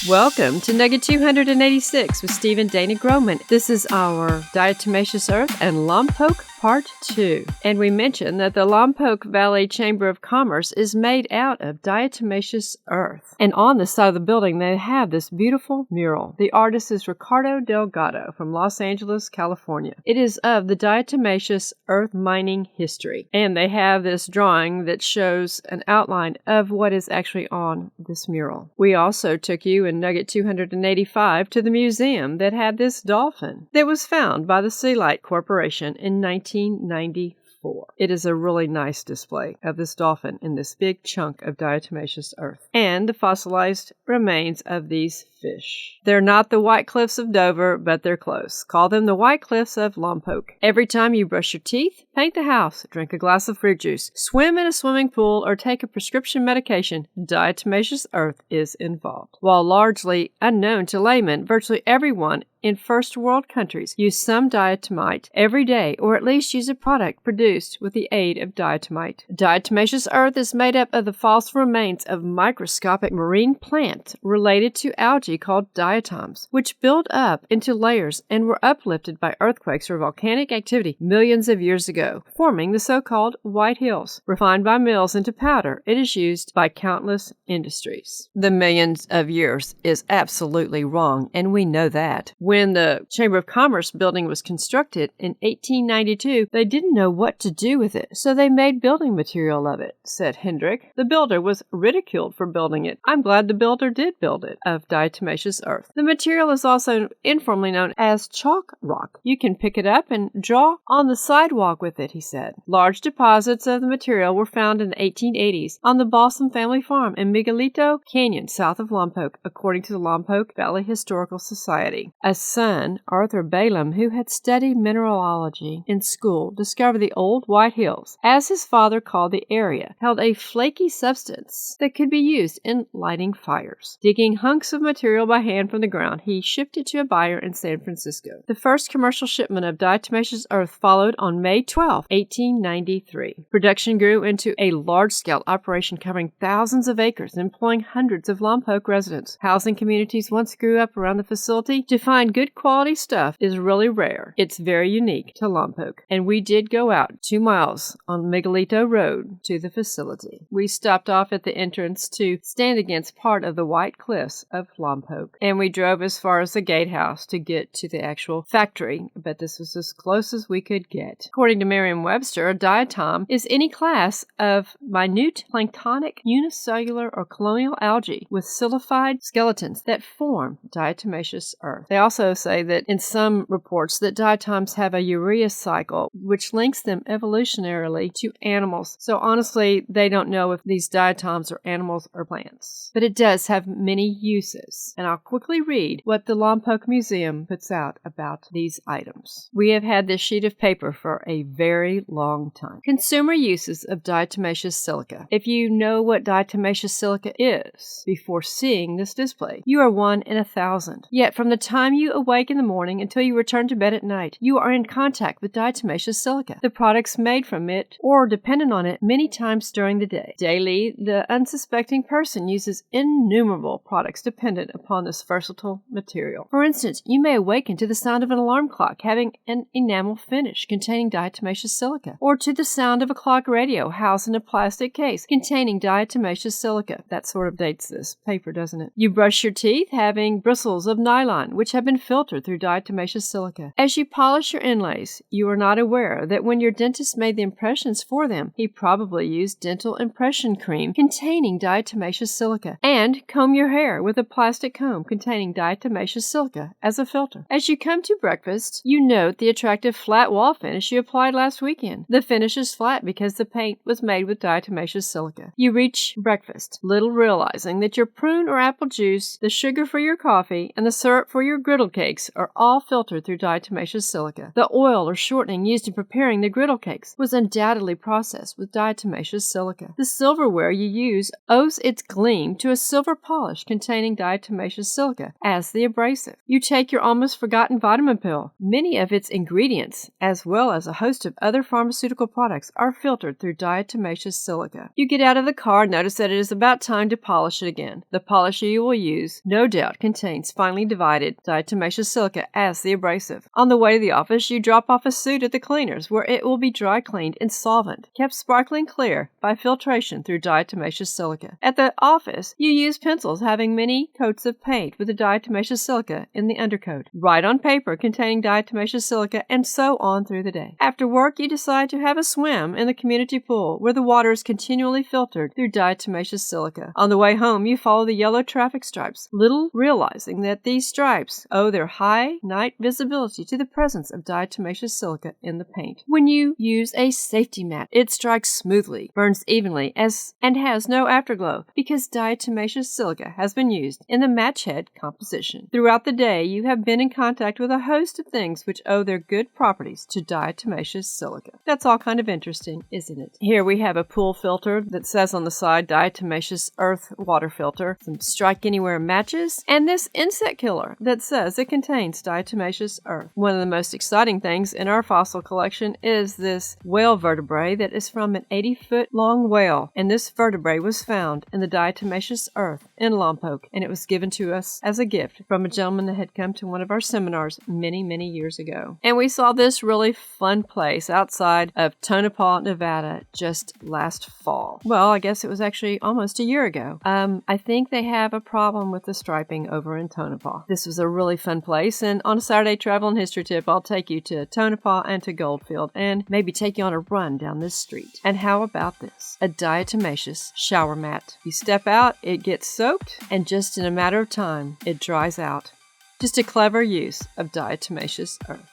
Welcome to Nugget 286 with Steve and Dana Groman. This is our diatomaceous earth and Lompoc Part 2. And we mentioned that the Lompoc Valley Chamber of Commerce is made out of diatomaceous earth. And on the side of the building, they have this beautiful mural. The artist is Ricardo Delgado from Los Angeles, California. It is of the diatomaceous earth mining history. And they have this drawing that shows an outline of what is actually on this mural. We also took you in Nugget 285 to the museum that had this dolphin that was found by the Sea Light Corporation in 1994. It is a really nice display of this dolphin in this big chunk of diatomaceous earth and the fossilized remains of these fish. They're not the White Cliffs of Dover, but they're close. Call them the White Cliffs of Lompoc. Every time you brush your teeth, paint the house, drink a glass of fruit juice, swim in a swimming pool, or take a prescription medication, diatomaceous earth is involved. While largely unknown to laymen, virtually everyone in first world countries use some diatomite every day, or at least use a product produced with the aid of diatomite. Diatomaceous earth is made up of the fossil remains of microscopic marine plants related to algae called diatoms, which build up into layers and were uplifted by earthquakes or volcanic activity millions of years ago, forming the so-called White Hills. Refined by mills into powder, it is used by countless industries. The millions of years is absolutely wrong, and we know that. When the Chamber of Commerce building was constructed in 1892, they didn't know what to do with it, so they made building material of it, said Hendrick. The builder was ridiculed for building it. I'm glad the builder did build it, of diatomaceous earth. The material is also informally known as chalk rock. You can pick it up and draw on the sidewalk with it, he said. Large deposits of the material were found in the 1880s on the Balsam family farm in Miguelito Canyon, south of Lompoc, according to the Lompoc Valley Historical Society. A son, Arthur Balaam, who had studied mineralogy in school, discovered the old White Hills, as his father called the area, held a flaky substance that could be used in lighting fires. Digging hunks of material by hand from the ground, he shipped it to a buyer in San Francisco. The first commercial shipment of diatomaceous earth followed on May 12, 1893. Production grew into a large-scale operation covering thousands of acres, employing hundreds of Lompoc residents. Housing communities once grew up around the facility. To find good quality stuff is really rare. It's very unique to Lompoc. And we did go out 2 miles on Miguelito Road to the facility. We stopped off at the entrance to stand against part of the White Cliffs of Lompoc. And we drove as far as the gatehouse to get to the actual factory, but this was as close as we could get. According to Merriam-Webster, a diatom is any class of minute planktonic unicellular or colonial algae with sillified skeletons that form diatomaceous earth. They also say that in some reports that diatoms have a urea cycle, which links them evolutionarily to animals. So honestly, they don't know if these diatoms are animals or plants. But it does have many uses. And I'll quickly read what the Lompoc Museum puts out about these items. We have had this sheet of paper for a very long time. Consumer uses of diatomaceous silica. If you know what diatomaceous silica is before seeing this display, you are 1 in 1,000. Yet from the time you awake in the morning until you return to bed at night, you are in contact with diatomaceous silica, the products made from it or dependent on it many times during the day. Daily, the unsuspecting person uses innumerable products dependent upon this versatile material. For instance, you may awaken to the sound of an alarm clock having an enamel finish containing diatomaceous silica, or to the sound of a clock radio housed in a plastic case containing diatomaceous silica. That sort of dates this paper, doesn't it? You brush your teeth having bristles of nylon, which have been filtered through diatomaceous silica. As you polish your inlays, you are not aware that when your dentist made the impressions for them, he probably used dental impression cream containing diatomaceous silica, and comb your hair with a plastic comb containing diatomaceous silica as a filter. As you come to breakfast, you note the attractive flat wall finish you applied last weekend. The finish is flat because the paint was made with diatomaceous silica. You reach breakfast, little realizing that your prune or apple juice, the sugar for your coffee, and the syrup for your griddle griddle cakes are all filtered through diatomaceous silica. The oil or shortening used in preparing the griddle cakes was undoubtedly processed with diatomaceous silica. The silverware you use owes its gleam to a silver polish containing diatomaceous silica as the abrasive. You take your almost forgotten vitamin pill. Many of its ingredients, as well as a host of other pharmaceutical products, are filtered through diatomaceous silica. You get out of the car and notice that it is about time to polish it again. The polisher you will use no doubt contains finely divided diatomaceous silica as the abrasive. On the way to the office, you drop off a suit at the cleaners where it will be dry cleaned in solvent, kept sparkling clear by filtration through diatomaceous silica. At the office, you use pencils having many coats of paint with the diatomaceous silica in the undercoat. Write on paper containing diatomaceous silica, and so on through the day. After work, you decide to have a swim in the community pool where the water is continually filtered through diatomaceous silica. On the way home, you follow the yellow traffic stripes, little realizing that these stripes owe their high night visibility to the presence of diatomaceous silica in the paint. When you use a safety mat, it strikes smoothly, burns evenly, and has no afterglow because diatomaceous silica has been used in the match head composition. Throughout the day, you have been in contact with a host of things which owe their good properties to diatomaceous silica. That's all kind of interesting, isn't it? Here we have a pool filter that says on the side diatomaceous earth water filter, some strike anywhere matches, and this insect killer that says it contains diatomaceous earth. One of the most exciting things in our fossil collection is this whale vertebrae that is from an 80-foot long whale, and this vertebrae was found in the diatomaceous earth in Lompoc, and it was given to us as a gift from a gentleman that had come to one of our seminars many years ago. And we saw this really fun place outside of Tonopah, Nevada just last fall. Well, I guess it was actually almost a year ago. I think they have a problem with the striping over in Tonopah. This was a really fun place, and on a Saturday travel and history tip, I'll take you to Tonopah and to Goldfield and maybe take you on a run down this street. And how about this? A diatomaceous shower mat. You step out, it gets soaked, and just in a matter of time, it dries out. Just a clever use of diatomaceous earth.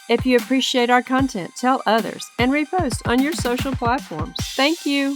If you appreciate our content, tell others and repost on your social platforms. Thank you.